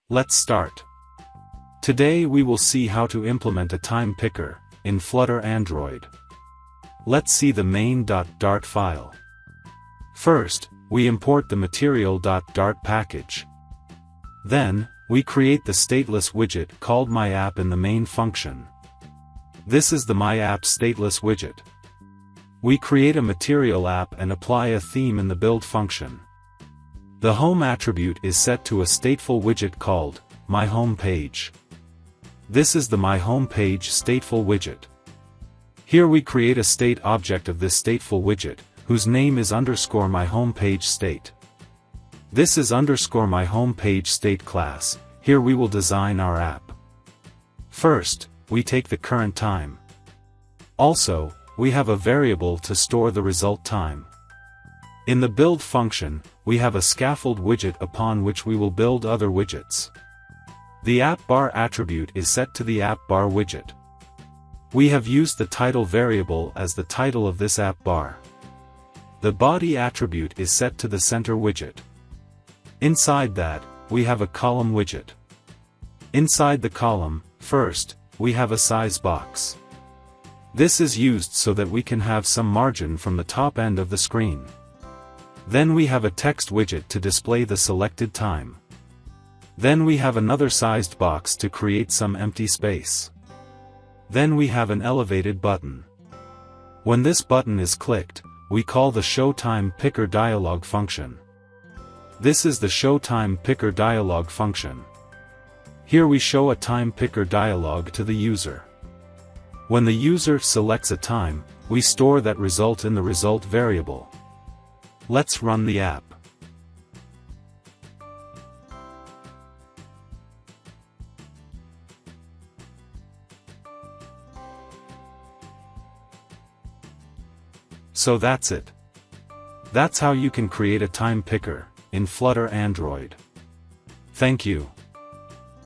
Let's start. Today we will see how to implement a time picker in Flutter Android. Let's see the main.dart file. First, we import the material.dart package. Then, we create the stateless widget called myApp in the main function. This is the myApp stateless widget. We create a material app and apply a theme in the build function. The home attribute is set to a stateful widget called myHomePage. This is the myHomePage stateful widget. Here we create a state object of this stateful widget, whose name is _myHomePageState. This is _myHomePageState class. Here we will design our app. First, we take the current time. Also, we have a variable to store the result time. In the build function, we have a scaffold widget upon which we will build other widgets. The app bar attribute is set to the app bar widget. We have used the title variable as the title of this app bar. The body attribute is set to the center widget. Inside that, we have a column widget. Inside the column, first, we have a size box. This is used so that we can have some margin from the top end of the screen. Then we have a text widget to display the selected time. Then we have another sized box to create some empty space. Then we have an elevated button. When this button is clicked, we call the showTimePicker dialog function. This is the showTimePicker dialog function. Here we show a time picker dialog to the user. When the user selects a time, we store that result in the result variable. Let's run the app. So that's it. That's how you can create a time picker in Flutter Android. Thank you.